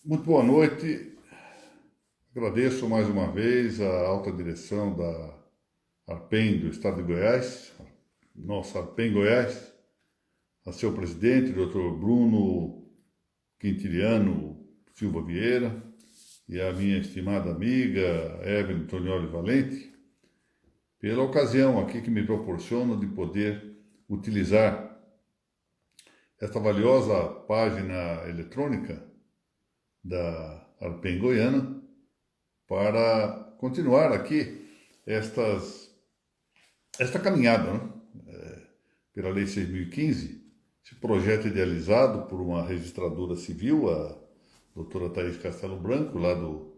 Muito boa noite. Agradeço mais uma vez a alta direção da Arpen do Estado de Goiás, nossa Arpen Goiás, a seu presidente, Dr. Bruno Quintiliano Silva Vieira, e a minha estimada amiga Evelyn Tonioli Valente, pela ocasião aqui que me proporciona de poder utilizar esta valiosa página eletrônica da Arpen Goiana para continuar aqui esta caminhada, né? Pela Lei 6.015, esse projeto idealizado por uma registradora civil, a doutora Thaís Castelo Branco, lá do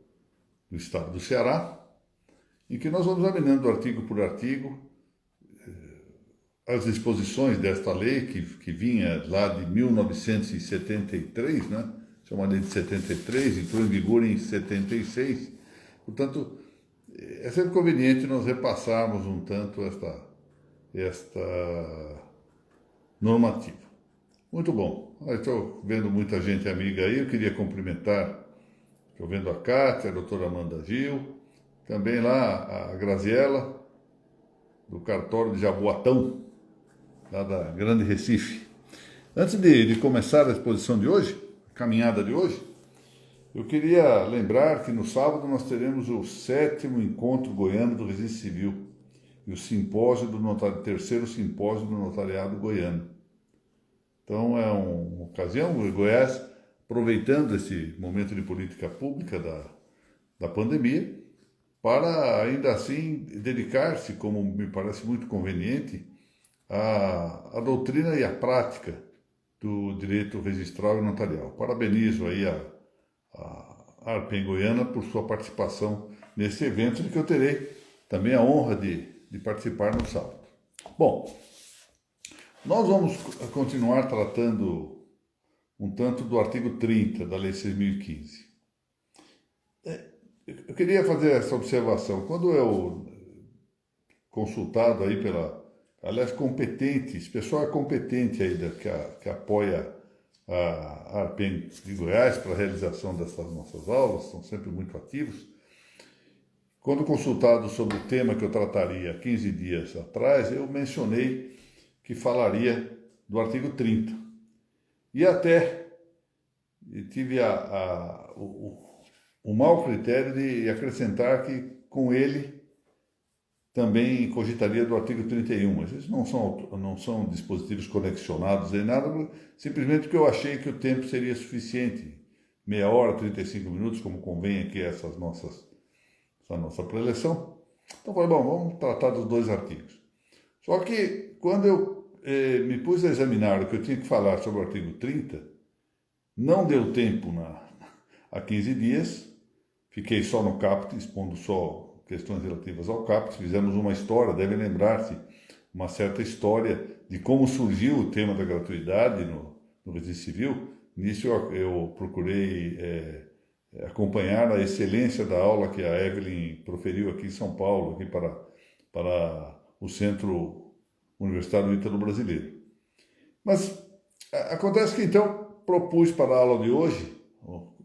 estado do Ceará, em que nós vamos examinando artigo por artigo as disposições desta lei, que vinha lá de 1973, né? Isso é uma lei de 73, entrou em vigor em 76. Portanto, é sempre conveniente nós repassarmos um tanto esta normativa. Muito bom. Estou vendo muita gente amiga aí, eu queria cumprimentar, estou vendo a Cátia, a doutora Amanda Gil, também lá a Graziela, do cartório de Jaboatão, lá da Grande Recife. Antes de começar a exposição de hoje, a caminhada de hoje, eu queria lembrar que no sábado nós teremos o 7º Encontro Goiano do Registro Civil e o simpósio terceiro simpósio do notariado goiano. Então é uma ocasião, o Goiás, aproveitando esse momento de política pública da pandemia, para ainda assim dedicar-se, como me parece muito conveniente, à doutrina e à prática do direito registral e notarial. Parabenizo aí a Arpen Goiana por sua participação nesse evento, de que eu terei também a honra de participar no sábado. Bom, nós vamos continuar tratando um tanto do artigo 30 da Lei 6.015. Eu queria fazer essa observação. Quando eu, consultado aí aliás, competentes, pessoal competente aí que apoia a Arpen de Goiás para a realização dessas nossas aulas, são sempre muito ativos. Quando consultado sobre o tema que eu trataria 15 dias atrás, eu mencionei que falaria do artigo 30. E até tive o mau critério de acrescentar que com ele também cogitaria do artigo 31. Mas esses não são dispositivos conexionados nem nada, simplesmente porque eu achei que o tempo seria suficiente. Meia hora, 35 minutos, como convém aqui essa nossa preleção. Então falei, bom, vamos tratar dos dois artigos. Só que quando eu me pus a examinar o que eu tinha que falar sobre o artigo 30, não deu tempo há 15 dias, fiquei só no caput, expondo só questões relativas ao caput, fizemos uma história, devem lembrar-se, uma certa história de como surgiu o tema da gratuidade no registro civil. Nisso eu procurei acompanhar a excelência da aula que a Evelyn proferiu aqui em São Paulo, aqui para o Centro Universitário Ítalo-Brasileiro. Mas acontece que então propus para a aula de hoje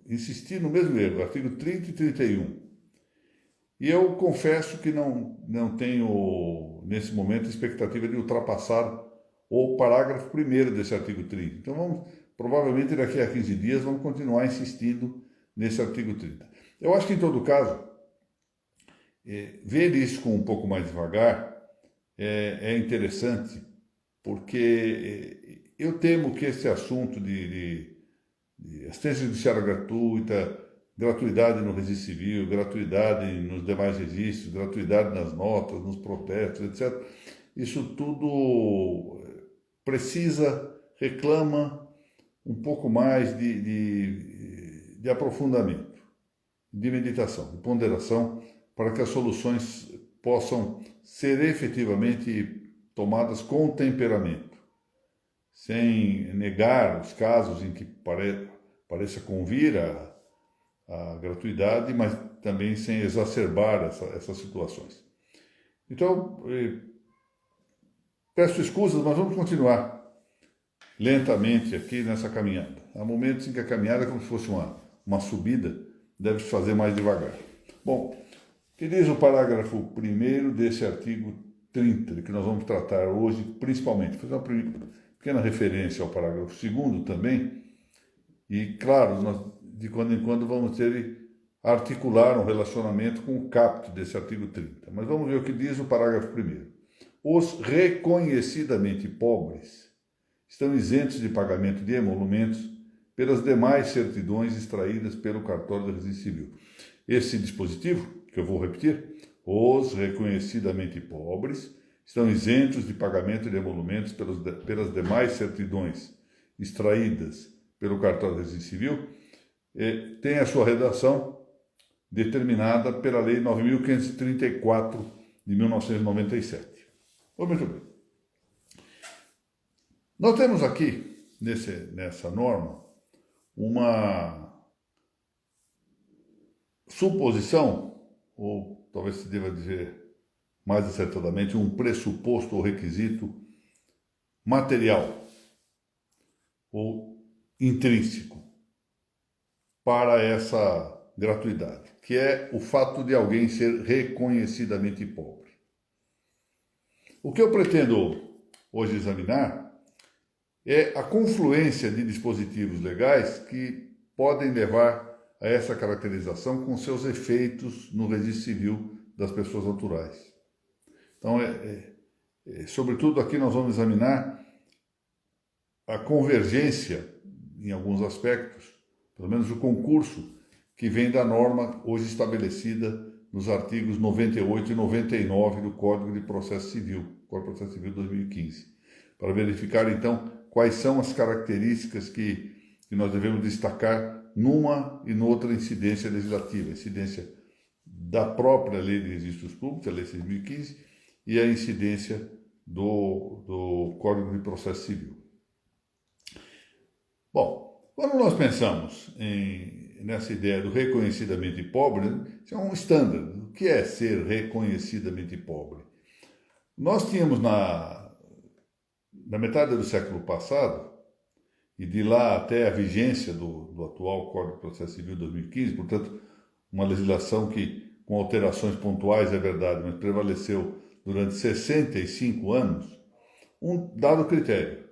insistir no mesmo erro, artigo 30 e 31. E eu confesso que não tenho, nesse momento, expectativa de ultrapassar o parágrafo 1º desse artigo 30. Então, provavelmente daqui a 15 dias, vamos continuar insistindo nesse artigo 30. Eu acho que, em todo caso, ver isso com um pouco mais devagar é interessante, porque eu temo que esse assunto de assistência judiciária gratuita, gratuidade no registro civil, gratuidade nos demais registros, gratuidade nas notas, nos protestos, etc. Isso tudo reclama um pouco mais de aprofundamento, de meditação, de ponderação, para que as soluções possam ser efetivamente tomadas com temperamento, sem negar os casos em que pareça convir a gratuidade, mas também sem exacerbar essas situações. Então, peço escusas, mas vamos continuar lentamente aqui nessa caminhada. Há momentos em que a caminhada é como se fosse uma uma subida, deve se fazer mais devagar. Bom, o que diz o parágrafo 1º desse artigo 30, que nós vamos tratar hoje, principalmente? Vou fazer uma pequena referência ao parágrafo 2º também, e, claro, nós de quando em quando vamos ter articular um relacionamento com o caput desse artigo 30. Mas vamos ver o que diz o parágrafo 1º. Os reconhecidamente pobres estão isentos de pagamento de emolumentos pelas demais certidões extraídas pelo cartório de registro civil. Esse dispositivo, que eu vou repetir, os reconhecidamente pobres estão isentos de pagamento de emolumentos pelas demais certidões extraídas pelo cartório de registro civil, tem a sua redação determinada pela Lei 9.534 de 1997. Muito bem. Nós temos aqui, nessa norma, uma suposição, ou talvez se deva dizer mais acertadamente, um pressuposto ou requisito material ou intrínseco para essa gratuidade, que é o fato de alguém ser reconhecidamente pobre. O que eu pretendo hoje examinar é a confluência de dispositivos legais que podem levar a essa caracterização com seus efeitos no registro civil das pessoas naturais. Então, sobretudo aqui nós vamos examinar a convergência, em alguns aspectos, pelo menos o concurso que vem da norma hoje estabelecida nos artigos 98 e 99 do Código de Processo Civil, Código de Processo Civil 2015, para verificar, então, quais são as características que nós devemos destacar numa e noutra incidência legislativa, incidência da própria Lei de Registros Públicos, a Lei 6.015, e a incidência do Código de Processo Civil. Bom, quando nós pensamos nessa ideia do reconhecidamente pobre, isso é um estándar. O que é ser reconhecidamente pobre? Nós tínhamos na metade do século passado, e de lá até a vigência do atual Código de Processo Civil 2015, portanto, uma legislação que, com alterações pontuais, é verdade, mas prevaleceu durante 65 anos, um dado critério.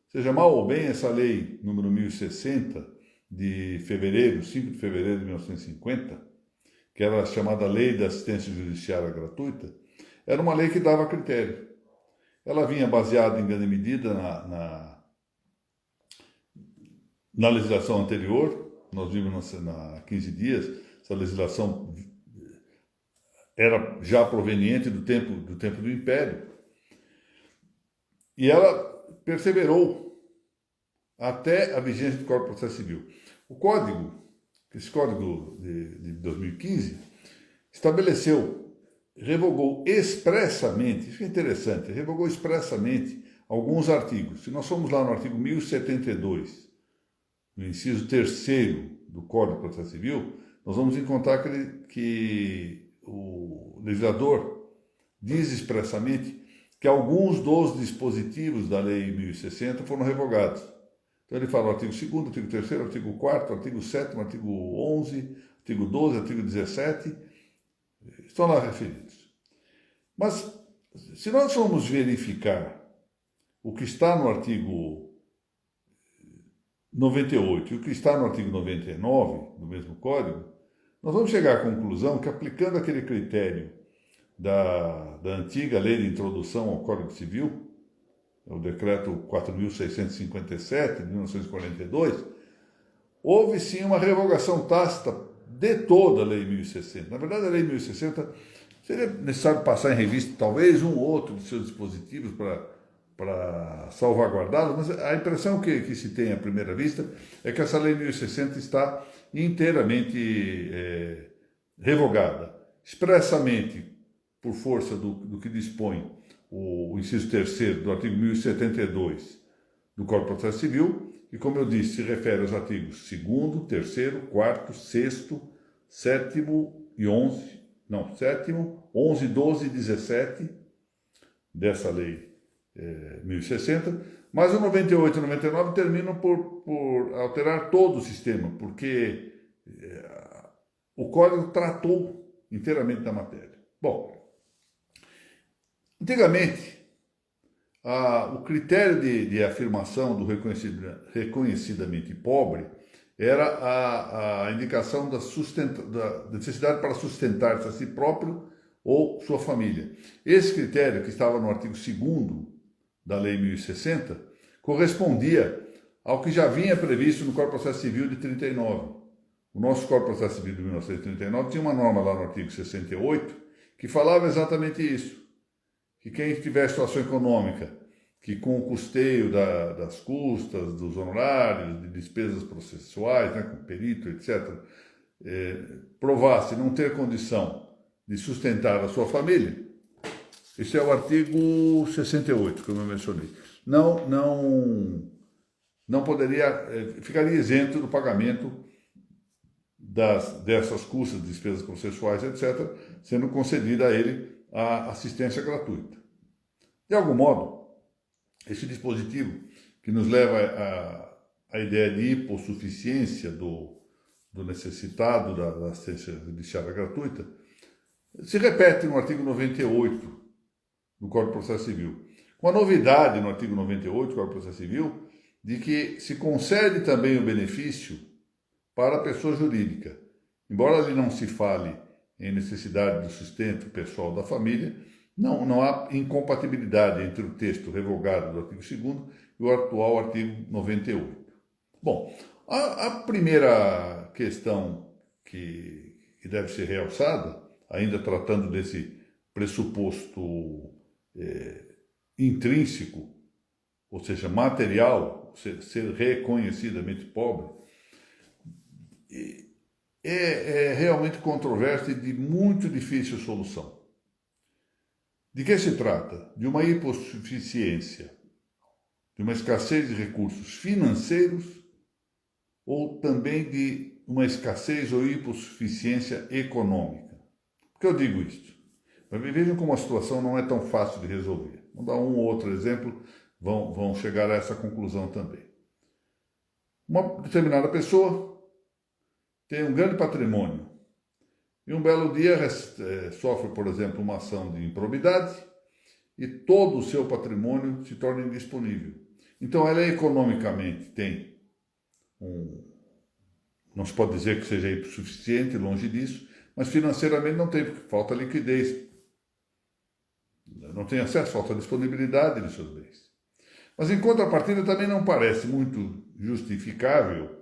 Seja mal ou bem, essa lei número 1060, de fevereiro, 5 de fevereiro de 1950, que era a chamada Lei da Assistência Judiciária Gratuita, era uma lei que dava critério. Ela vinha baseada em grande medida na legislação anterior. Nós vimos há 15 dias, essa legislação era já proveniente do tempo do Império. E ela perseverou até a vigência do Código de Processo Civil. Esse Código de 2015, revogou expressamente, isso é interessante, revogou expressamente alguns artigos. Se nós formos lá no artigo 1072, no inciso 3º do Código de Processo Civil, nós vamos encontrar que o legislador diz expressamente que alguns dos dispositivos da Lei 1060 foram revogados. Então ele fala o artigo 2º, artigo 3º, artigo 4º, artigo 7º, artigo 11, artigo 12, artigo 17, estão lá referidos. Mas, se nós formos verificar o que está no artigo 98 e o que está no artigo 99 do mesmo Código, nós vamos chegar à conclusão que, aplicando aquele critério da antiga Lei de Introdução ao Código Civil, o Decreto 4.657, de 1942, houve sim uma revogação tácita de toda a Lei 1060. Na verdade, a Lei 1060 seria necessário passar em revista talvez um ou outro de seus dispositivos para salvaguardá-los, mas a impressão que se tem à primeira vista é que essa Lei 1060 está inteiramente revogada, expressamente por força do que dispõe o inciso 3º do artigo 1072 do Código de Processo Civil, e, como eu disse, se refere aos artigos 2º, 3º, 4º, 6º, 7º e 11, 11, 12 e 17 dessa lei 1060, mas o 98 e o 99 terminam por alterar todo o sistema, porque o código tratou inteiramente da matéria. Bom, antigamente, o critério de afirmação do reconhecidamente pobre era a indicação da necessidade para sustentar-se a si próprio ou sua família. Esse critério, que estava no artigo 2º da Lei 1060, correspondia ao que já vinha previsto no Código de Processo Civil de 39. O nosso Código de Processo Civil de 1939 tinha uma norma lá no artigo 68 que falava exatamente isso, que quem tiver situação econômica, que com o custeio das custas, dos honorários, de despesas processuais, né, com perito, etc., provasse não ter condição de sustentar a sua família, esse é o artigo 68, como eu mencionei, não poderia, ficaria isento do pagamento dessas custas, despesas processuais, etc., sendo concedida a ele a assistência gratuita. De algum modo, esse dispositivo que nos leva à ideia de hipossuficiência do necessitado da assistência judiciária gratuita se repete no artigo 98 do Código de Processo Civil, com a novidade no artigo 98 do Código de Processo Civil de que se concede também o benefício para a pessoa jurídica. Embora ali não se fale em necessidade do sustento pessoal da família, não há incompatibilidade entre o texto revogado do artigo 2º e o atual artigo 98. Bom, a primeira questão que deve ser realçada, ainda tratando desse pressuposto intrínseco, ou seja, material, ser reconhecidamente pobre, é realmente controverso e de muito difícil solução. De que se trata? De uma hipossuficiência, de uma escassez de recursos financeiros ou também de uma escassez ou hipossuficiência econômica. Por que eu digo isto? Vejam como a situação não é tão fácil de resolver. Vamos dar um ou outro exemplo, vão chegar a essa conclusão também. Uma determinada pessoa tem um grande patrimônio e um belo dia sofre, por exemplo, uma ação de improbidade e todo o seu patrimônio se torna indisponível. Então ela economicamente tem não se pode dizer que seja suficiente, longe disso, mas financeiramente não tem, porque falta liquidez, não tem acesso, falta disponibilidade de seus bens. Mas em contrapartida também não parece muito justificável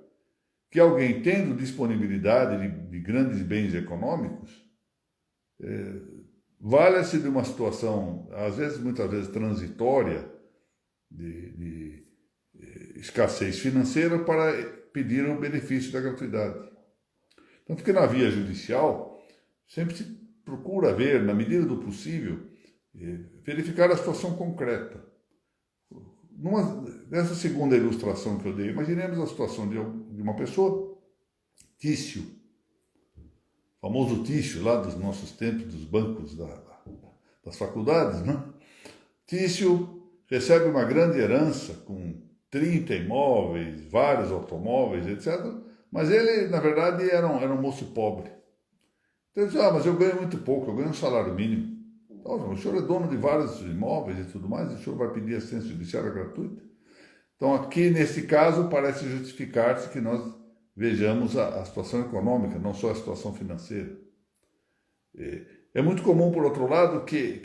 que alguém tendo disponibilidade de grandes bens econômicos valha-se de uma situação, muitas vezes transitória, de escassez financeira para pedir o benefício da gratuidade. Tanto que na via judicial sempre se procura ver, na medida do possível, verificar a situação concreta. Nessa segunda ilustração que eu dei, imaginemos a situação de uma pessoa, Tício, famoso Tício lá dos nossos tempos, dos bancos das faculdades, né? Tício recebe uma grande herança com 30 imóveis, vários automóveis, etc. Mas ele, na verdade, era um moço pobre. Então ele disse, mas eu ganho muito pouco, eu ganho um salário mínimo. Então, o senhor é dono de vários imóveis e tudo mais, e o senhor vai pedir assistência judiciária gratuita? Então, aqui, nesse caso, parece justificar-se que nós vejamos a situação econômica, não só a situação financeira. É muito comum, por outro lado, que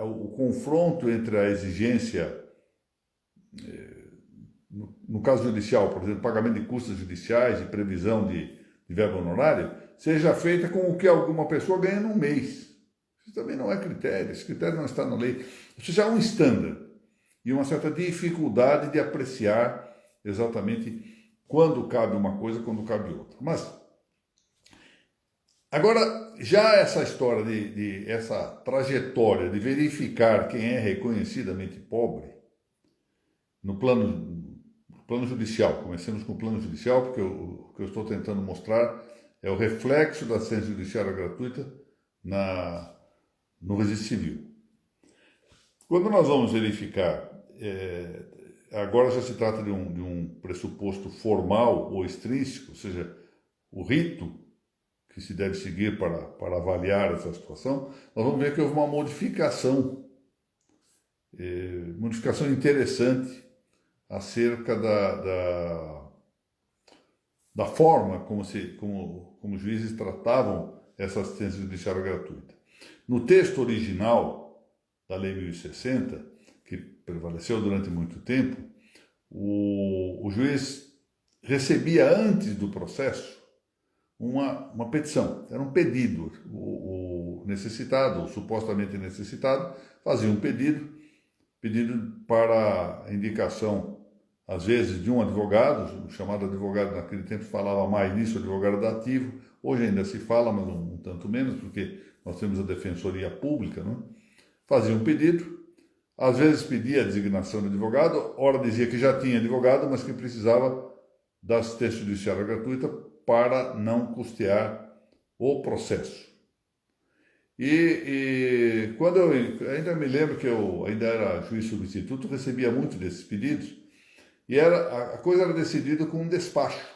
o confronto entre a exigência, no caso judicial, por exemplo, pagamento de custas judiciais e previsão de verba honorária, seja feita com o que alguma pessoa ganha num mês. Isso também não é critério, esse critério não está na lei. Ou seja, há um estándar e uma certa dificuldade de apreciar exatamente quando cabe uma coisa, quando cabe outra. Mas, agora, já essa história essa trajetória de verificar quem é reconhecidamente pobre, no plano judicial, comecemos com o plano judicial, porque o que eu estou tentando mostrar é o reflexo da assistência judiciária gratuita no registro civil. Quando nós vamos verificar, agora já se trata de um pressuposto formal ou extrínseco, ou seja, o rito que se deve seguir para avaliar essa situação, nós vamos ver que houve uma modificação interessante acerca da forma como os juízes tratavam essa assistência judiciária gratuita. No texto original da Lei 1060, que prevaleceu durante muito tempo, o juiz recebia antes do processo uma petição, era um pedido. O necessitado, o supostamente necessitado, fazia um pedido para indicação, às vezes, de um advogado. O chamado advogado naquele tempo falava mais nisso, advogado dativo. Hoje ainda se fala, mas um tanto menos, porque nós temos a defensoria pública, né? Fazia um pedido, às vezes pedia a designação de advogado, ora dizia que já tinha advogado, mas que precisava da assistência judiciária gratuita para não custear o processo. E quando eu ainda me lembro que eu ainda era juiz substituto, recebia muito desses pedidos, e a coisa era decidida com um despacho,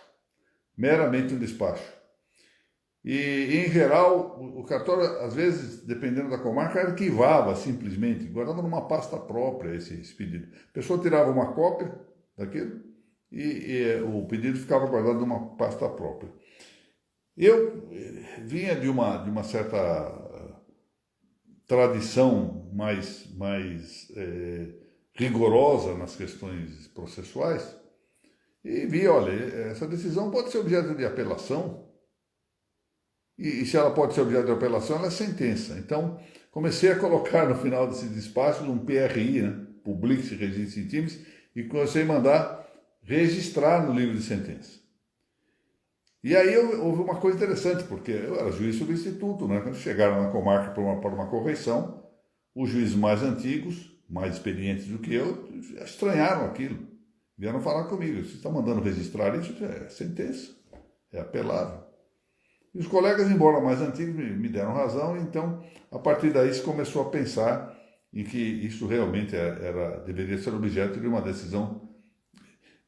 meramente um despacho. E em geral, o cartório, às vezes, dependendo da comarca, arquivava simplesmente, guardava numa pasta própria esse pedido. A pessoa tirava uma cópia daquilo e o pedido ficava guardado numa pasta própria. Eu vinha de uma certa tradição mais rigorosa nas questões processuais e vi, olha, essa decisão pode ser objeto de apelação e se ela pode ser objeto de apelação, ela é sentença. Então, comecei a colocar no final desse despacho um PRI, né? Publique-se Registro in Timis, e comecei a mandar registrar no livro de sentença. E aí houve uma coisa interessante, porque eu era juiz substituto, né? Quando chegaram na comarca para uma correição, os juízes mais antigos, mais experientes do que eu, estranharam aquilo. Vieram falar comigo: você está mandando registrar isso? É sentença, é apelável. E os colegas, embora mais antigos, me deram razão, então, a partir daí se começou a pensar em que isso realmente deveria ser objeto de uma decisão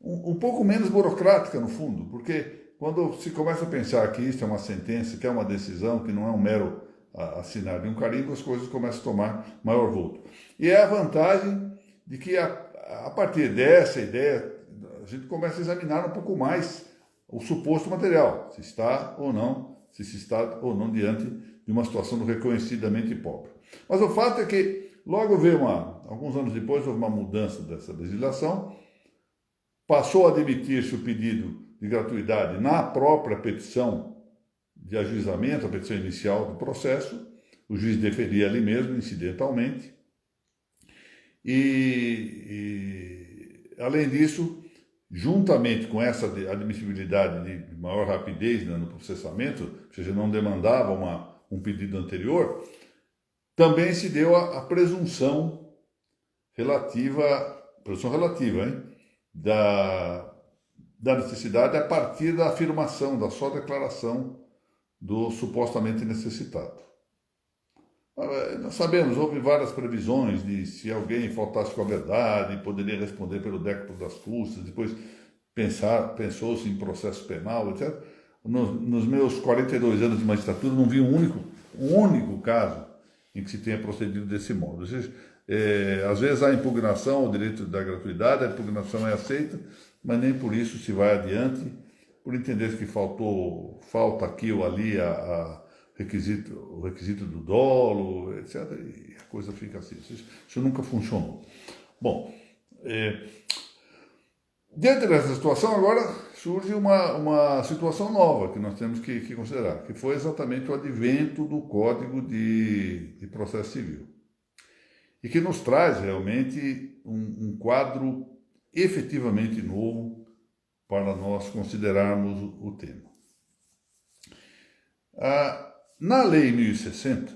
um pouco menos burocrática, no fundo, porque quando se começa a pensar que isso é uma sentença, que é uma decisão, que não é um mero assinar de um carimbo, as coisas começam a tomar maior vulto. E é a vantagem de que, a partir dessa ideia, a gente começa a examinar um pouco mais o suposto material, se está ou não diante de uma situação reconhecidamente pobre. Mas o fato é que logo veio alguns anos depois, houve uma mudança dessa legislação, passou a admitir-se o pedido de gratuidade na própria petição de ajuizamento, a petição inicial do processo, o juiz deferia ali mesmo, incidentalmente, e além disso, juntamente com essa admissibilidade de maior rapidez, né, no processamento, ou seja, não demandava um pedido anterior, também se deu a presunção relativa, hein, da necessidade a partir da afirmação, da só declaração do supostamente necessitado. Nós sabemos, houve várias previsões de se alguém faltasse com a verdade, poderia responder pelo décimo das custas, depois pensou-se em processo penal, etc. Nos meus 42 anos de magistratura não vi um único caso em que se tenha procedido desse modo. Ou seja, às vezes há impugnação ao direito da gratuidade, a impugnação é aceita, mas nem por isso se vai adiante, por entender que falta aqui ou ali o requisito do dolo, etc. E a coisa fica assim. Isso nunca funcionou. Bom, diante dessa situação, agora surge uma situação nova que nós temos que considerar, que foi exatamente o advento do Código de Processo Civil. E que nos traz realmente um quadro efetivamente novo para nós considerarmos o tema. Na Lei 1060,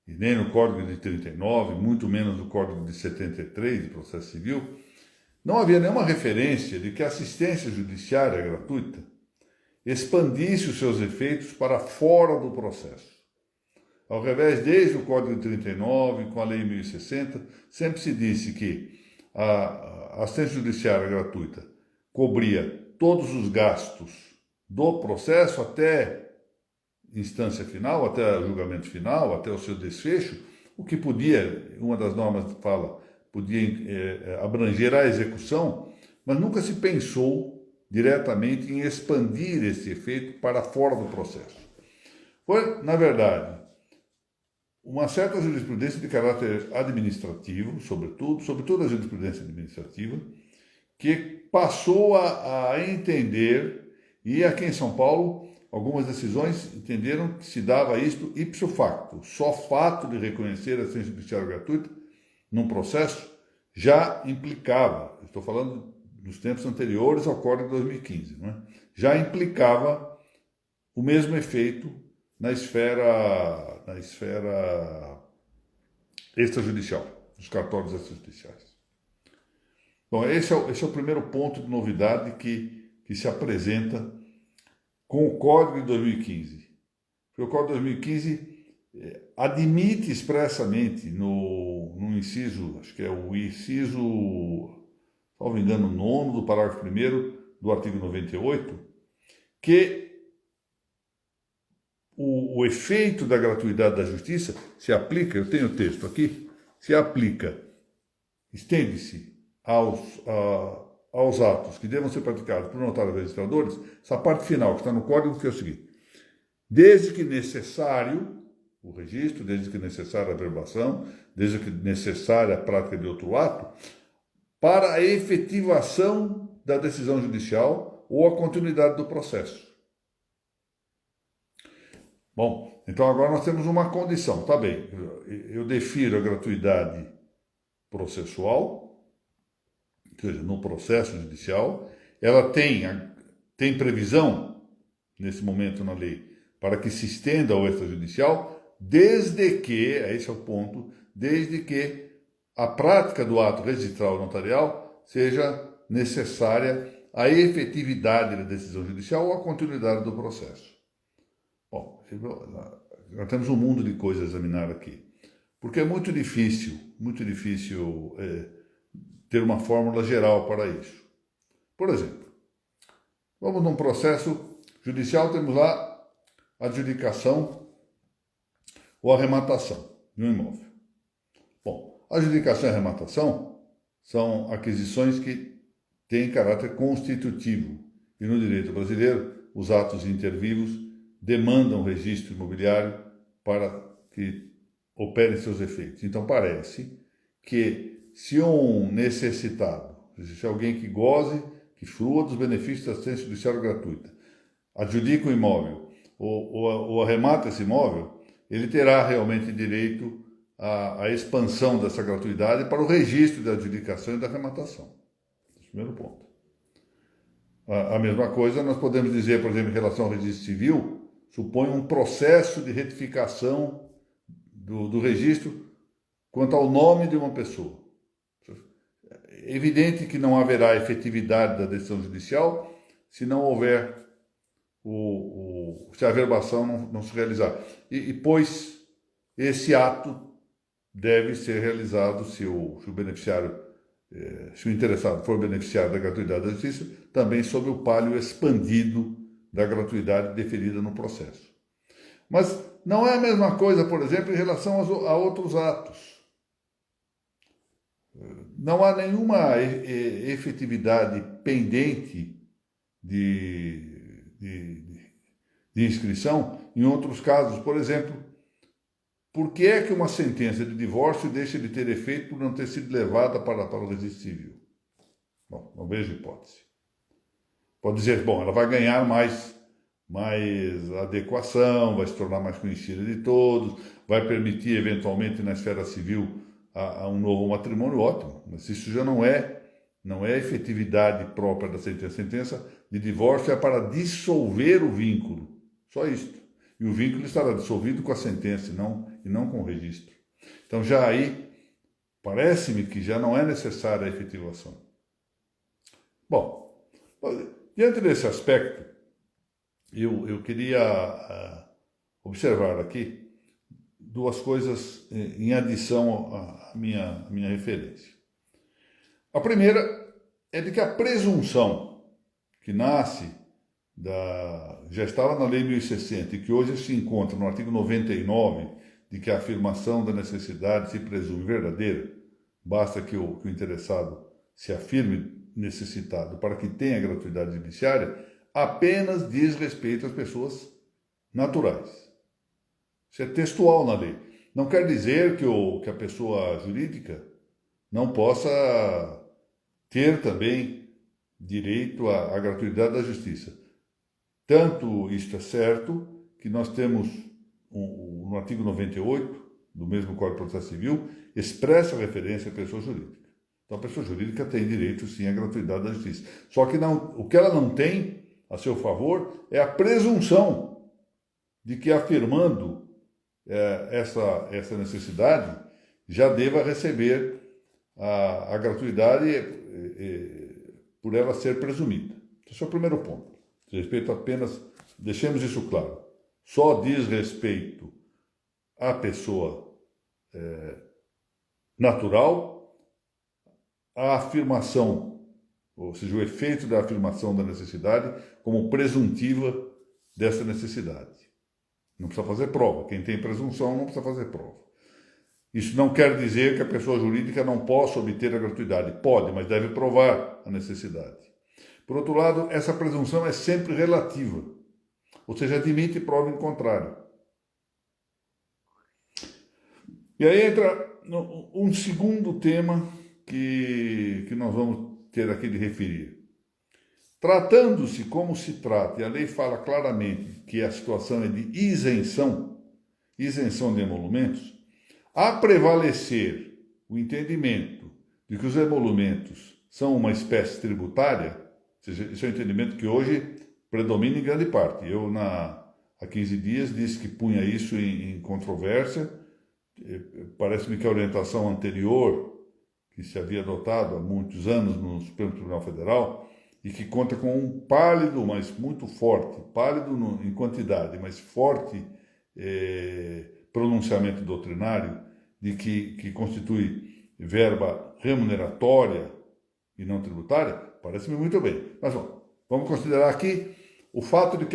e nem no Código de 39, muito menos no Código de 73 de Processo Civil, não havia nenhuma referência de que a assistência judiciária gratuita expandisse os seus efeitos para fora do processo. Ao revés, desde o Código de 39, com a Lei 1060, sempre se disse que a assistência judiciária gratuita cobria todos os gastos do processo até instância final, até julgamento final, até o seu desfecho, o que podia, uma das normas fala, podia abranger a execução, mas nunca se pensou diretamente em expandir esse efeito para fora do processo. Foi, na verdade, uma certa jurisprudência de caráter administrativo, sobretudo a jurisprudência administrativa, que passou a entender, e aqui em São Paulo, algumas decisões entenderam que se dava isto ipso facto. Só fato de reconhecer a assistência judiciária gratuita num processo já implicava, estou falando dos tempos anteriores ao Código de 2015, não é? Já implicava o mesmo efeito na esfera extrajudicial, dos cartórios extrajudiciais. Bom, esse é o primeiro ponto de novidade que se apresenta com o Código de 2015. Porque o Código de 2015 admite expressamente no inciso, acho que é o inciso, salvo engano, 9º do parágrafo 1º do artigo 98, que o efeito da gratuidade da justiça se aplica, eu tenho o texto aqui, se aplica, estende-se aos atos que devam ser praticados por notários registradores, essa parte final que está no código, que é o seguinte: desde que necessário o registro, desde que necessária a averbação, desde que necessária a prática de outro ato, para a efetivação da decisão judicial ou a continuidade do processo. Bom, então agora nós temos uma condição, tá bem, eu defiro a gratuidade processual, ou seja, no processo judicial, ela tem previsão, nesse momento na lei, para que se estenda ao extrajudicial, desde que, esse é o ponto, desde que a prática do ato registral notarial seja necessária à efetividade da decisão judicial ou à continuidade do processo. Bom, nós temos um mundo de coisas a examinar aqui, porque é muito difícil ter uma fórmula geral para isso. Por exemplo, vamos num processo judicial, temos lá a adjudicação ou arrematação de um imóvel. Bom, a adjudicação e a arrematação são aquisições que têm caráter constitutivo, e no direito brasileiro, os atos intervivos demandam registro imobiliário para que opere seus efeitos. Então parece que se um necessitado, se alguém que goze, que frua dos benefícios da assistência judiciária gratuita, adjudica o imóvel ou arremata esse imóvel, ele terá realmente direito à expansão dessa gratuidade para o registro da adjudicação e da arrematação. Esse é o primeiro ponto. A mesma coisa nós podemos dizer, por exemplo, em relação ao registro civil, supõe um processo de retificação do registro quanto ao nome de uma pessoa. É evidente que não haverá efetividade da decisão judicial se não houver se a averbação não se realizar. Pois esse ato deve ser realizado se o beneficiário, se o interessado for beneficiário da gratuidade da justiça, também sob o palio expandido da gratuidade deferida no processo. Mas não é a mesma coisa, por exemplo, em relação a outros atos. Não há nenhuma efetividade pendente de inscrição em outros casos. Por exemplo, por que é que uma sentença de divórcio deixa de ter efeito por não ter sido levada para o registro civil? Bom, não vejo hipótese. Pode dizer, bom, ela vai ganhar mais adequação, vai se tornar mais conhecida de todos, vai permitir, eventualmente, na esfera civil, a um novo matrimônio, ótimo. Mas isso já não é efetividade própria da sentença. A sentença de divórcio é para dissolver o vínculo, só isto. E o vínculo estará dissolvido com a sentença e não com o registro. Então, já aí, parece-me que já não é necessária a efetivação. Bom, diante desse aspecto, eu queria observar aqui duas coisas em adição à minha referência. A primeira é de que a presunção que nasce já estava na Lei 1060 e que hoje se encontra no artigo 99, de que a afirmação da necessidade se presume verdadeira, basta que o interessado se afirme necessitado para que tenha gratuidade judiciária, apenas diz respeito às pessoas naturais. Isso é textual na lei. Não quer dizer que a pessoa jurídica não possa ter também direito à gratuidade da justiça. Tanto isto é certo que nós temos no artigo 98 do mesmo Código de Processo Civil expressa referência à pessoa jurídica. Então a pessoa jurídica tem direito sim à gratuidade da justiça. Só que o que ela não tem a seu favor é a presunção de que afirmando essa necessidade já deva receber a gratuidade por ela ser presumida. Esse é o primeiro ponto. Respeito apenas, deixemos isso claro, só diz respeito à pessoa natural a afirmação, ou seja, o efeito da afirmação da necessidade como presuntiva dessa necessidade. Não precisa fazer prova. Quem tem presunção não precisa fazer prova. Isso não quer dizer que a pessoa jurídica não possa obter a gratuidade. Pode, mas deve provar a necessidade. Por outro lado, essa presunção é sempre relativa, ou seja, admite prova em contrário. E aí entra um segundo tema que nós vamos ter aqui de referir. Tratando-se como se trata, e a lei fala claramente que a situação é de isenção de emolumentos, a prevalecer o entendimento de que os emolumentos são uma espécie tributária, ou seja, esse é um entendimento que hoje predomina em grande parte. Eu, há 15 dias, disse que punha isso em controvérsia. Parece-me que a orientação anterior, que se havia adotado há muitos anos no Supremo Tribunal Federal, e que conta com um pálido, mas muito forte, pálido em quantidade, mas forte pronunciamento doutrinário, de que constitui verba remuneratória e não tributária, parece-me muito bem. Mas bom, vamos considerar aqui o fato de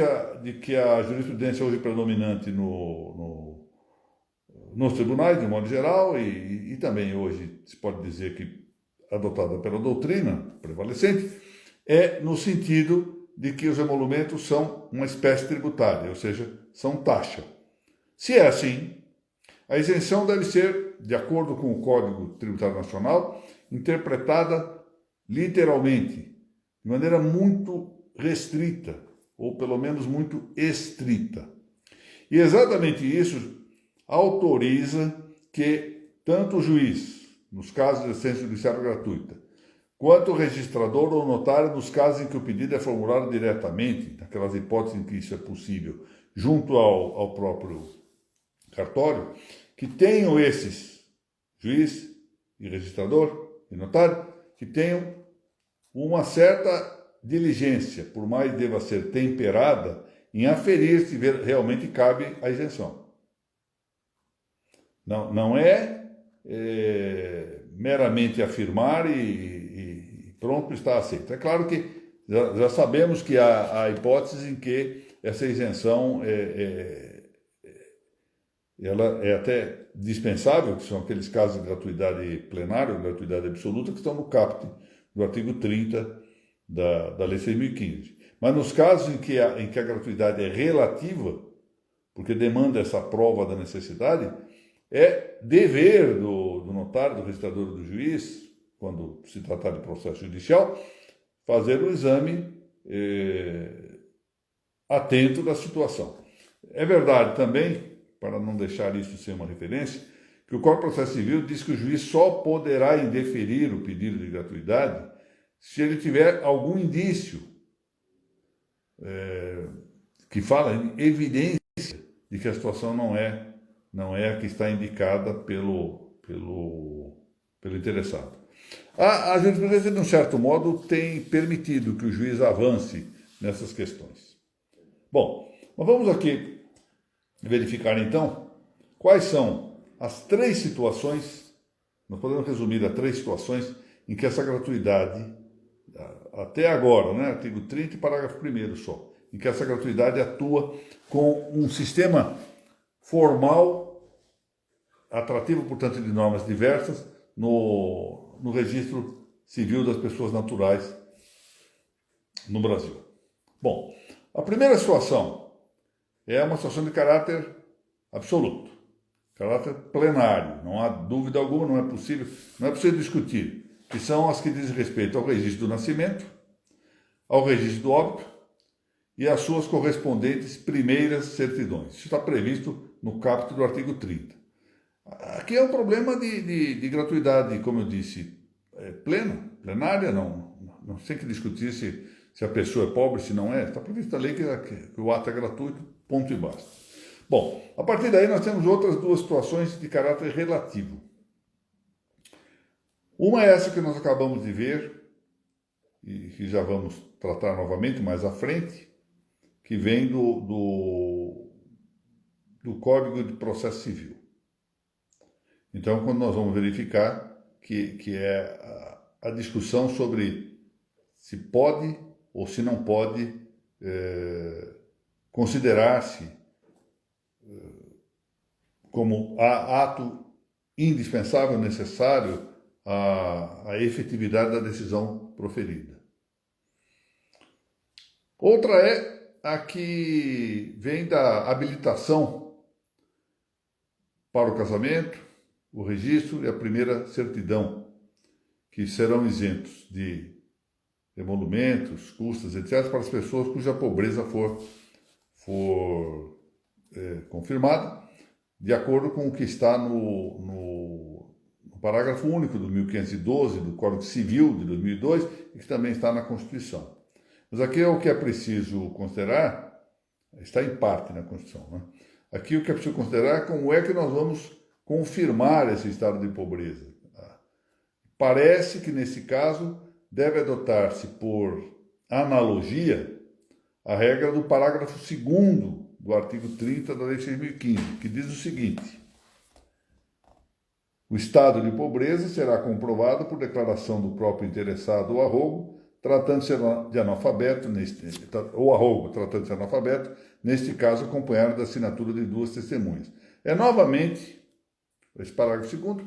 que a jurisprudência hoje predominante nos tribunais, de modo geral, e também hoje se pode dizer que adotada pela doutrina prevalecente, é no sentido de que os emolumentos são uma espécie tributária, ou seja, são taxa. Se é assim, a isenção deve ser, de acordo com o Código Tributário Nacional, interpretada literalmente, de maneira muito restrita, ou pelo menos muito estrita. E exatamente isso autoriza que tanto o juiz, nos casos de assistência judiciária gratuita, quanto o registrador ou notário, nos casos em que o pedido é formulado diretamente, naquelas hipóteses em que isso é possível, junto ao próprio cartório, que tenham esses, juiz e registrador e notário, que tenham uma certa diligência, por mais deva ser temperada, em aferir se realmente cabe a isenção. Não é meramente afirmar e pronto, está aceito. É claro que já sabemos que há hipóteses em que essa isenção ela é até dispensável, que são aqueles casos de gratuidade plenária ou gratuidade absoluta, que estão no caput do artigo 30 da Lei 6.015. Mas nos casos em que a gratuidade é relativa, porque demanda essa prova da necessidade, é dever do notário, do registrador e do juiz, quando se tratar de processo judicial, fazer o exame atento da situação. É verdade também, para não deixar isso ser uma referência, que o Código de Processo Civil diz que o juiz só poderá indeferir o pedido de gratuidade se ele tiver algum indício que fala em evidência de que a situação não é a que está indicada pelo interessado. A jurisprudência, de um certo modo, tem permitido que o juiz avance nessas questões. Bom, mas vamos aqui verificar, então, quais são as 3 situações, nós podemos resumir a 3 situações em que essa gratuidade, até agora, né, artigo 30 e parágrafo 1º só, em que essa gratuidade atua com um sistema formal, atrativo, portanto, de normas diversas, no registro civil das pessoas naturais no Brasil. Bom, a primeira situação é uma situação de caráter absoluto, caráter plenário, não há dúvida alguma, não é possível discutir, que são as que dizem respeito ao registro do nascimento, ao registro do óbito e às suas correspondentes primeiras certidões. Isso está previsto no caput do artigo 30. Aqui é um problema de gratuidade, como eu disse, plenária, não tem que discutir se a pessoa é pobre, se não é. Está previsto na lei que o ato é gratuito, ponto e basta. Bom, a partir daí nós temos outras 2 situações de caráter relativo. Uma é essa que nós acabamos de ver, e que já vamos tratar novamente mais à frente, que vem do Código de Processo Civil. Então, quando nós vamos verificar que é a discussão sobre se pode ou se não pode considerar-se como ato indispensável, necessário à efetividade da decisão proferida. Outra é a que vem da habilitação para o casamento, o registro e a primeira certidão, que serão isentos de emolumentos, custas, etc., para as pessoas cuja pobreza for confirmada, de acordo com o que está no parágrafo único do 1512 do Código Civil de 2002 e que também está na Constituição. Mas aqui o que é preciso considerar, está em parte na Constituição, né? Aqui o que é preciso considerar é como é que nós vamos confirmar esse estado de pobreza. Parece que, nesse caso, deve adotar-se por analogia a regra do parágrafo 2º do artigo 30 da Lei 6.015, que diz o seguinte: o estado de pobreza será comprovado por declaração do próprio interessado ou arrogo, tratando-se de analfabeto, neste caso acompanhado da assinatura de 2 testemunhas. É novamente, esse parágrafo 2º,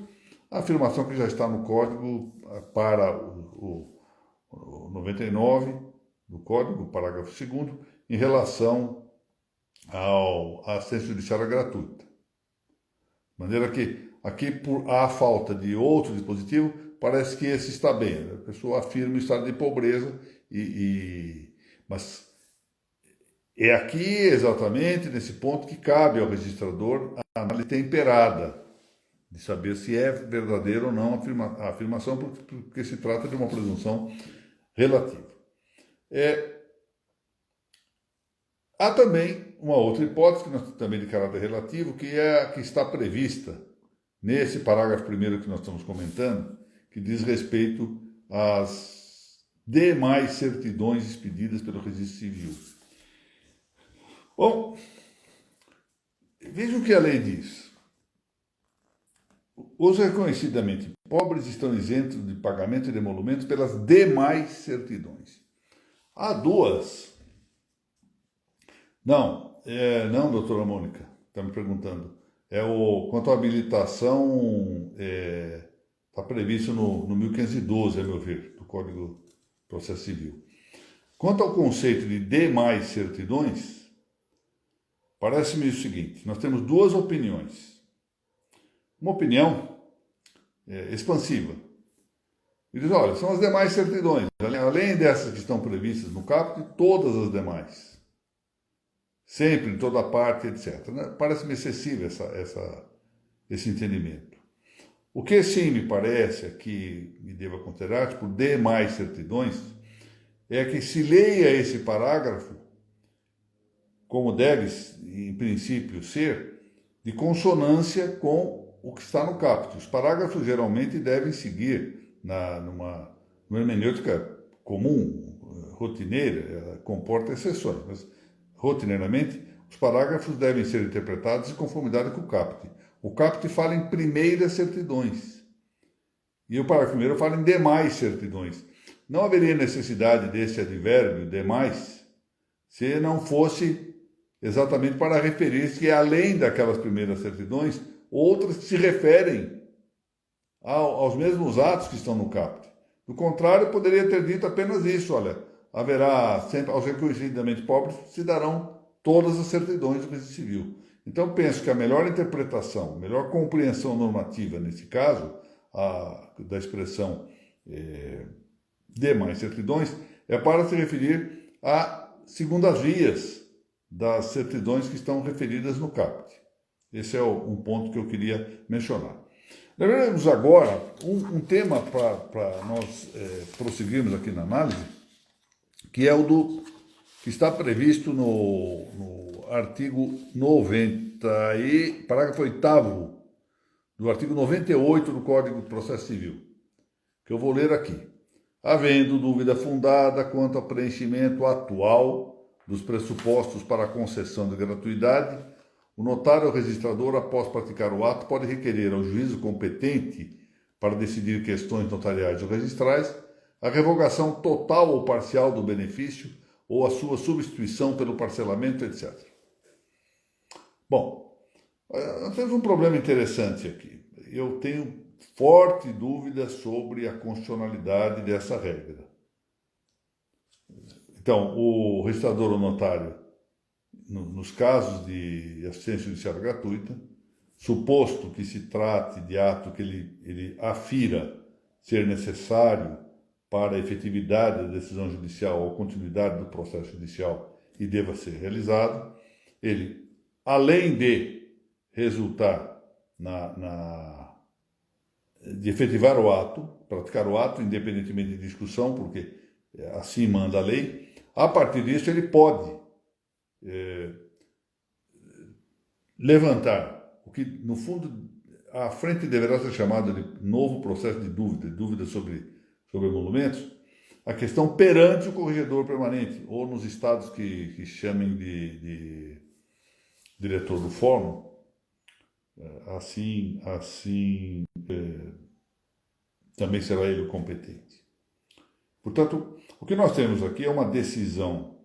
a afirmação que já está no Código para o 99 do Código, parágrafo 2º, em relação à assistência judiciária gratuita. De maneira que, aqui, por a falta de outro dispositivo, parece que esse está bem. A pessoa afirma o estado de pobreza, mas é aqui, exatamente, nesse ponto, que cabe ao registrador a análise temperada, de saber se é verdadeira ou não a afirmação, porque se trata de uma presunção relativa. Há também uma outra hipótese, também de caráter relativo, que é a que está prevista nesse parágrafo 1º que nós estamos comentando, que diz respeito às demais certidões expedidas pelo Registro Civil. Bom, vejam o que a lei diz. Os reconhecidamente pobres estão isentos de pagamento de emolumentos pelas demais certidões. Há 2. Não, doutora Mônica, está me perguntando. Quanto à habilitação, está previsto no 1512, a meu ver, do Código de Processo Civil. Quanto ao conceito de demais certidões, parece-me o seguinte: nós temos 2 opiniões. Uma opinião expansiva. E diz, olha, são as demais certidões, além dessas que estão previstas no caput, todas as demais. Sempre, em toda parte, etc. Parece-me excessivo esse entendimento. O que sim me parece, aqui me deva considerar, por demais certidões, é que se leia esse parágrafo, como deve, em princípio, ser, de consonância com o que está no caput. Os parágrafos geralmente devem seguir numa hermenêutica comum, rotineira, ela comporta exceções, mas rotineiramente os parágrafos devem ser interpretados em conformidade com o caput. O caput fala em primeiras certidões. E o parágrafo 1º fala em demais certidões. Não haveria necessidade desse advérbio, demais, se não fosse exatamente para referir-se que, além daquelas primeiras certidões, outras que se referem aos mesmos atos que estão no caput. Do contrário, poderia ter dito apenas isso, olha, haverá sempre, aos reconhecidamente pobres, se darão todas as certidões do registro civil. Então, penso que a melhor interpretação, a melhor compreensão normativa, nesse caso, da expressão demais certidões, é para se referir a segundas vias das certidões que estão referidas no caput. Esse é um ponto que eu queria mencionar. Lembremos agora um tema para nós prosseguirmos aqui na análise, que é o que está previsto no artigo 90 e parágrafo 8º do artigo 98 do Código de Processo Civil, que eu vou ler aqui. Havendo dúvida fundada quanto ao preenchimento atual dos pressupostos para a concessão de gratuidade, o notário ou registrador, após praticar o ato, pode requerer ao juízo competente para decidir questões notariais ou registrais a revogação total ou parcial do benefício ou a sua substituição pelo parcelamento, etc. Bom, nós temos um problema interessante aqui. Eu tenho forte dúvida sobre a constitucionalidade dessa regra. Então, o registrador ou notário, nos casos de assistência judiciária gratuita, suposto que se trate de ato que ele afira ser necessário para a efetividade da decisão judicial ou continuidade do processo judicial e deva ser realizado, ele, além de resultar de efetivar o ato, praticar o ato, independentemente de discussão, porque assim manda a lei, a partir disso ele pode levantar o que, no fundo, à frente deverá ser chamado de novo processo de dúvida sobre emolumentos, a questão perante o corregedor permanente, ou nos estados que chamem de diretor do fórum, também será ele o competente. Portanto, o que nós temos aqui é uma decisão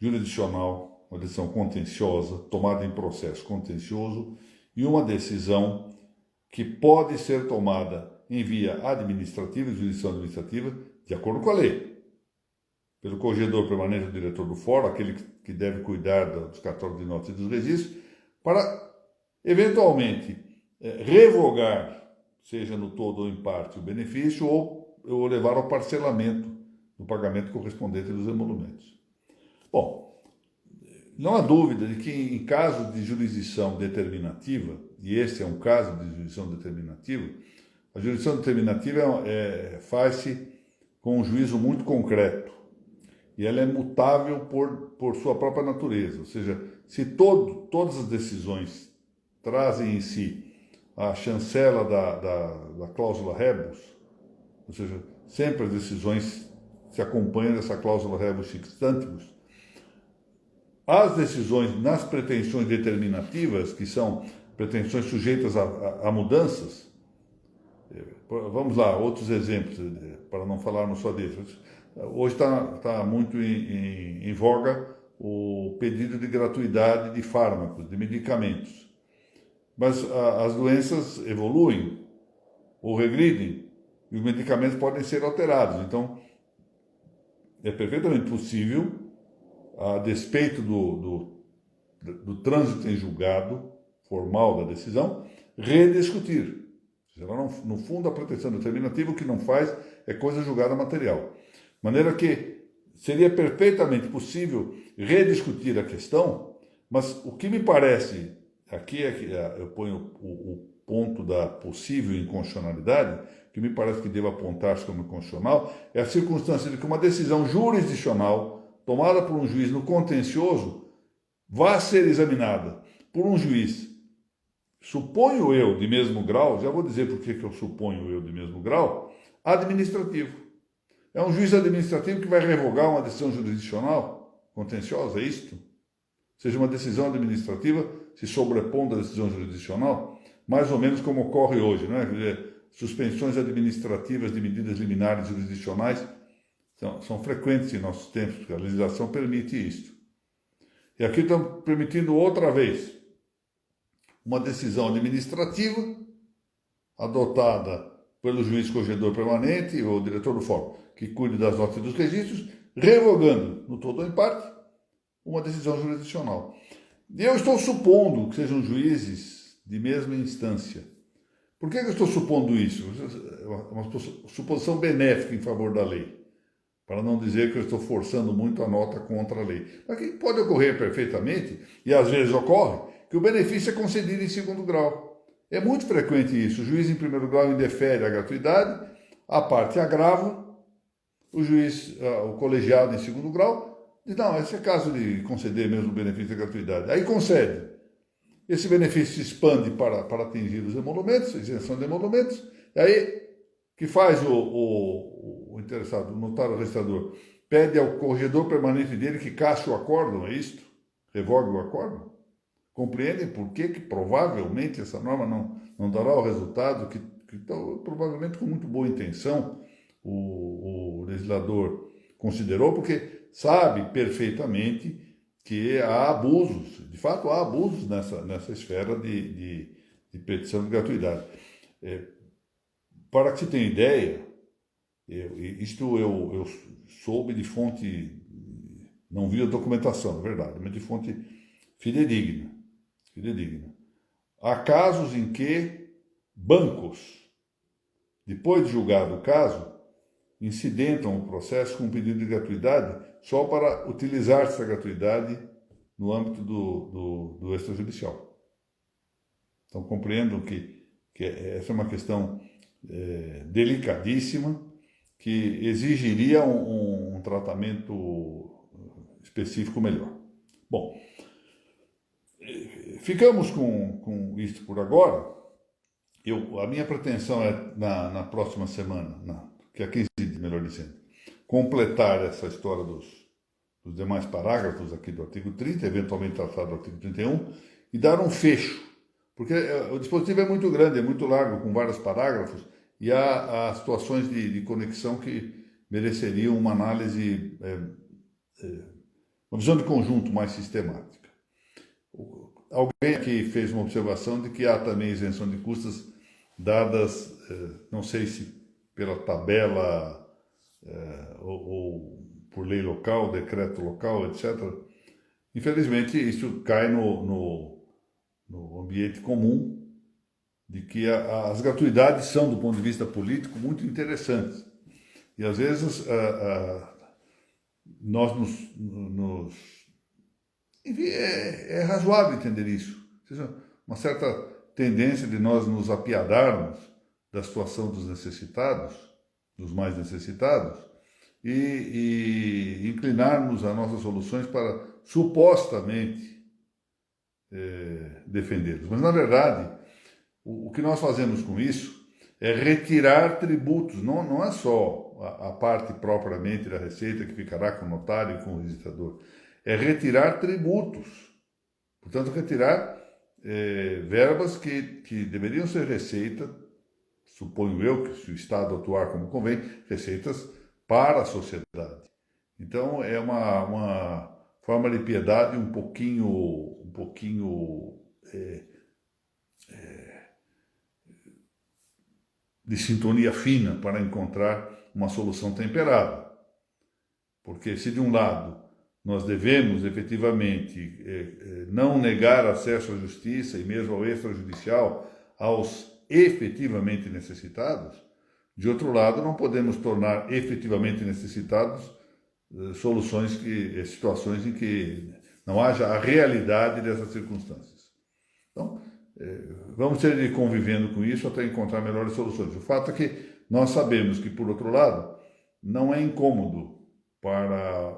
jurisdicional, uma decisão contenciosa, tomada em processo contencioso, e uma decisão que pode ser tomada em via administrativa, jurisdição administrativa, de acordo com a lei, pelo corregedor permanente ou diretor do fórum, aquele que deve cuidar dos cartórios de notas e dos registros, para, eventualmente, revogar, seja no todo ou em parte, o benefício ou levar ao parcelamento do pagamento correspondente dos emolumentos. Bom, não há dúvida de que em caso de jurisdição determinativa, e esse é um caso de jurisdição determinativa, a jurisdição determinativa faz-se com um juízo muito concreto e ela é mutável por sua própria natureza, ou seja, se todas as decisões trazem em si a chancela da cláusula rebus, ou seja, sempre as decisões se acompanham dessa cláusula rebus sic stantibus, as decisões nas pretensões determinativas, que são pretensões sujeitas a mudanças, vamos lá, outros exemplos, para não falarmos só desses. Hoje está muito em voga o pedido de gratuidade de fármacos, de medicamentos. Mas as doenças evoluem ou regridem e os medicamentos podem ser alterados. Então, é perfeitamente possível, a despeito do trânsito em julgado formal da decisão, rediscutir. Ela não, no fundo, a pretensão determinativa o que não faz é coisa julgada material. De maneira que seria perfeitamente possível rediscutir a questão, mas o que me parece, aqui é que eu ponho o ponto da possível inconstitucionalidade, que me parece que deva apontar-se como inconstitucional, é a circunstância de que uma decisão jurisdicional tomada por um juiz no contencioso vá ser examinada por um juiz, suponho eu, de mesmo grau, já vou dizer por que eu suponho eu de mesmo grau, administrativo. É um juiz administrativo que vai revogar uma decisão jurisdicional contenciosa, é isto? Ou seja, uma decisão administrativa se sobrepondo à decisão jurisdicional, de mais ou menos como ocorre hoje, não é? Quer dizer, suspensões administrativas de medidas liminares jurisdicionais são frequentes em nossos tempos, porque a legislação permite isso. E aqui estamos permitindo outra vez uma decisão administrativa adotada pelo juiz corregedor permanente ou diretor do fórum, que cuide das notas e dos registros, revogando, no todo ou em parte, uma decisão jurisdicional. E eu estou supondo que sejam juízes de mesma instância. Por que eu estou supondo isso? É uma suposição benéfica em favor da lei, para não dizer que eu estou forçando muito a nota contra a lei. Mas que pode ocorrer perfeitamente, e às vezes ocorre, que o benefício é concedido em segundo grau. É muito frequente isso. O juiz em primeiro grau indefere a gratuidade, a parte agrava, o juiz, o colegiado em segundo grau, diz, não, esse é caso de conceder mesmo o benefício da gratuidade. Aí concede. Esse benefício se expande para atingir os emolumentos, a isenção de emolumentos, e aí que faz o interessado, o notário registrador, pede ao corregedor permanente dele que casse o acórdão, é isto? Revogue o acórdão? Compreendem por que provavelmente essa norma não dará o resultado que provavelmente com muito boa intenção o legislador considerou, porque sabe perfeitamente que há abusos, de fato há abusos nessa esfera de petição de gratuidade. Para que se tenha ideia, eu soube de fonte, não vi a documentação, é verdade, mas de fonte fidedigna. Há casos em que bancos, depois de julgado o caso, incidentam o processo com um pedido de gratuidade só para utilizar essa gratuidade no âmbito do extrajudicial. Então, compreendo que essa é uma questão delicadíssima, que exigiria um tratamento específico melhor. Bom, ficamos com isso por agora. A minha pretensão é, na próxima semana, que é 15 dias, melhor dizendo, completar essa história dos demais parágrafos aqui do artigo 30, eventualmente tratado do artigo 31, e dar um fecho, porque o dispositivo é muito grande, é muito largo, com vários parágrafos, e há situações de conexão que mereceriam uma análise, uma visão de conjunto mais sistemática. Alguém aqui fez uma observação de que há também isenção de custas dadas, não sei se pela tabela ou por lei local, decreto local, etc. Infelizmente, isso cai no ambiente comum de que as gratuidades são, do ponto de vista político, muito interessantes. E, às vezes, nós enfim, é razoável entender isso. Ou seja, uma certa tendência de nós nos apiadarmos da situação dos necessitados, dos mais necessitados, e inclinarmos as nossas soluções para supostamente defendê-los. Mas, na verdade, o que nós fazemos com isso é retirar tributos, não é só a parte propriamente da receita que ficará com o notário e com o registrador, é retirar tributos, portanto, retirar verbas que deveriam ser receita, suponho eu que se o Estado atuar como convém, receitas para a sociedade. Então, é uma forma de piedade um pouquinho de sintonia fina para encontrar uma solução temperada. Porque se de um lado nós devemos efetivamente não negar acesso à justiça e mesmo ao extrajudicial aos efetivamente necessitados, de outro lado não podemos tornar efetivamente necessitados situações em que não haja a realidade dessas circunstâncias. Então, vamos ter de ir convivendo com isso até encontrar melhores soluções. O fato é que nós sabemos que, por outro lado, não é incômodo para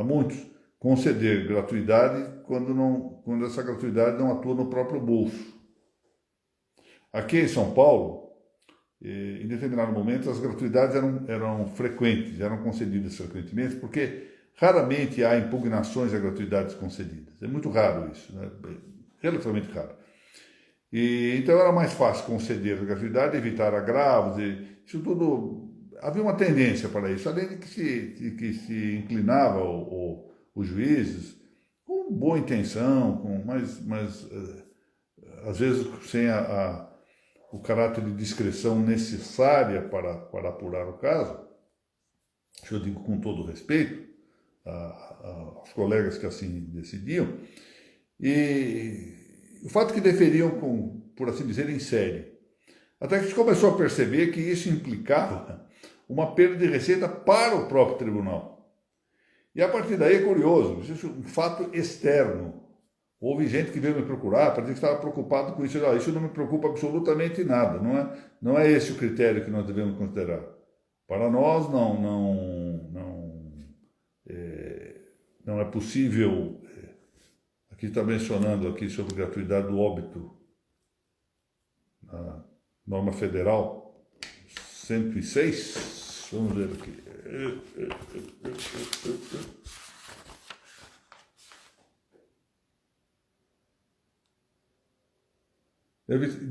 muitos conceder gratuidade quando essa gratuidade não atua no próprio bolso. Aqui em São Paulo, em determinado momento, as gratuidades eram frequentes, eram concedidas frequentemente, porque raramente há impugnações a gratuidades concedidas. É muito raro isso, né? Relativamente raro. E então era mais fácil conceder a gratuidade, evitar agravos, e isso tudo. Havia uma tendência para isso, além de que se inclinava os juízes com boa intenção, mas às vezes sem o caráter de discrição necessária para apurar o caso. Isso eu digo com todo respeito aos colegas que assim decidiam. E o fato que deferiam por assim dizer, em série. Até que se começou a perceber que isso implicava uma perda de receita para o próprio tribunal. E a partir daí é curioso, isso é um fato externo. Houve gente que veio me procurar para dizer que estava preocupado com isso. Isso não me preocupa absolutamente nada, não é esse o critério que nós devemos considerar. Para nós não é possível. Aqui está mencionando aqui sobre gratuidade do óbito, a norma federal 106, vamos ver aqui.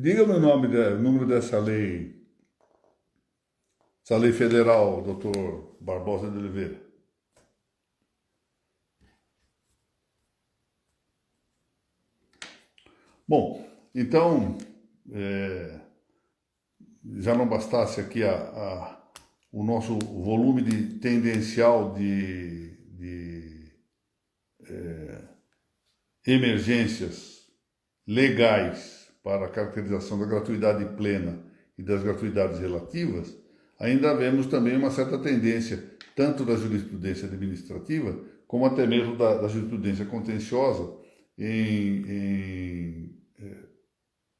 Diga-me o número dessa lei, essa lei federal, doutor Barbosa de Oliveira. Bom, então, já não bastasse aqui o nosso volume de tendencial de emergências legais para a caracterização da gratuidade plena e das gratuidades relativas, ainda vemos também uma certa tendência, tanto da jurisprudência administrativa, como até mesmo da jurisprudência contenciosa, em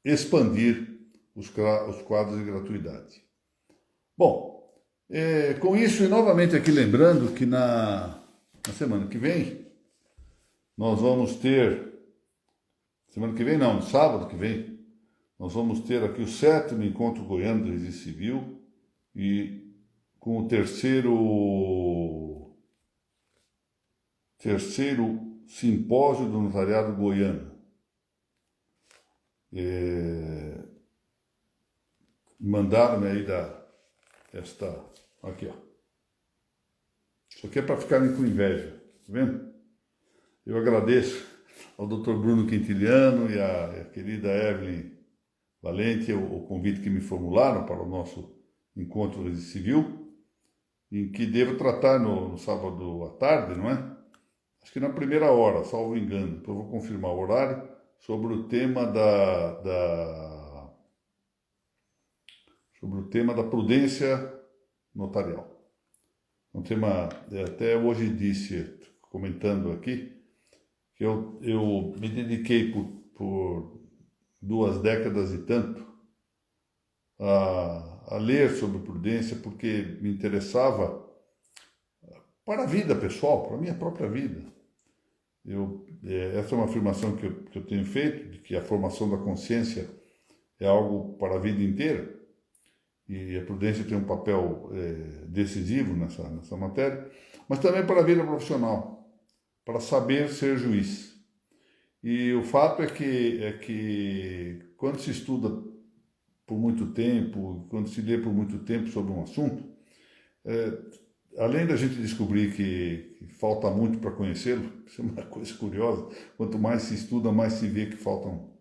expandir os quadros de gratuidade. Bom, com isso, e novamente aqui lembrando que na semana que vem, nós vamos ter, semana que vem não, sábado que vem, nós vamos ter aqui o 7º Encontro Goiano do Registro Civil e com o terceiro Simpósio do Notariado Goiano. Mandaram-me aí aqui, ó. Isso aqui é para ficarem com inveja, tá vendo? Eu agradeço ao Dr. Bruno Quintiliano e a querida Evelyn Valente o convite que me formularam para o nosso encontro do Registro Civil, em que devo tratar no sábado à tarde, não é? Acho que na primeira hora, salvo engano, depois eu vou confirmar o horário, sobre o tema da prudência notarial. Um tema, até hoje disse, comentando aqui, que eu me dediquei por 2 décadas e tanto a ler sobre prudência, porque me interessava para a vida pessoal, para a minha própria vida. Essa é uma afirmação que eu tenho feito, de que a formação da consciência é algo para a vida inteira, e a prudência tem um papel decisivo nessa matéria, mas também para a vida profissional, para saber ser juiz. E o fato é que quando se estuda por muito tempo, quando se lê por muito tempo sobre um assunto, além da gente descobrir que falta muito para conhecê-lo, isso é uma coisa curiosa, quanto mais se estuda, mais se vê que faltam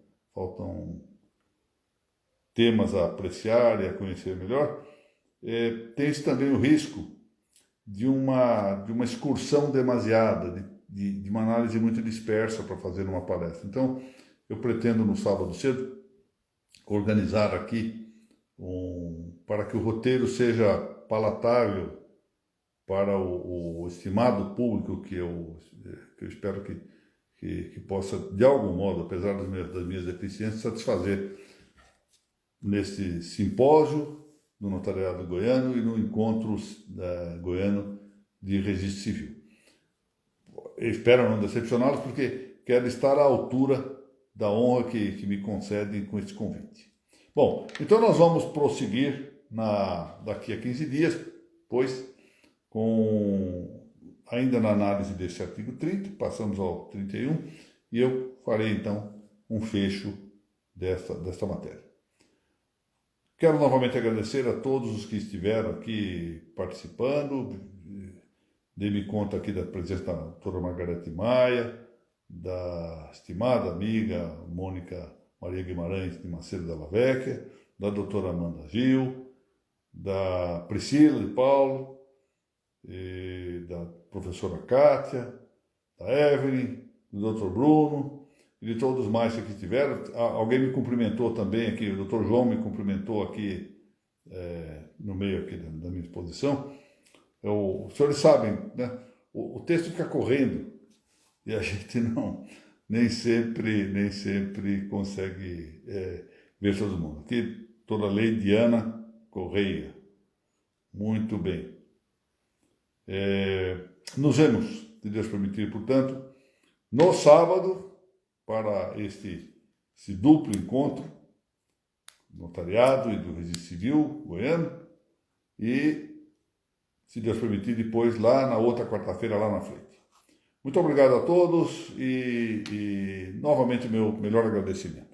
temas a apreciar e a conhecer melhor, tem-se também o risco de uma excursão demasiada, de uma análise muito dispersa para fazer uma palestra. Então, eu pretendo no sábado cedo organizar aqui para que o roteiro seja palatável para o estimado público que eu espero que possa, de algum modo, apesar das minhas deficiências, satisfazer nesse simpósio do Notariado Goiano e no encontro goiano de registro civil. Eu espero não decepcioná-los, porque quero estar à altura da honra que me concedem com este convite. Bom, então nós vamos prosseguir daqui a 15 dias, pois ainda na análise desse artigo 30, passamos ao 31, e eu farei então um fecho desta matéria. Quero novamente agradecer a todos os que estiveram aqui participando. Dei-me conta aqui da presença da doutora Margarete Maia, da estimada amiga Mônica Maria Guimarães de Macedo Della Vecchia, da doutora Amanda Gil, da Priscila de Paulo, da professora Kátia, da Evelyn, do Dr. Bruno e de todos mais que estiveram. Alguém me cumprimentou também aqui, o Dr. João me cumprimentou aqui no meio aqui da minha exposição. Os senhores sabem, né? O texto fica correndo e a gente nem sempre consegue ver todo mundo. Aqui, toda a lei Diana Correia. Muito bem. Nos vemos, se Deus permitir, portanto, no sábado, para este duplo encontro, notariado e do registro civil goiano, e, se Deus permitir, depois lá na outra quarta-feira, lá na frente. Muito obrigado a todos e novamente meu melhor agradecimento.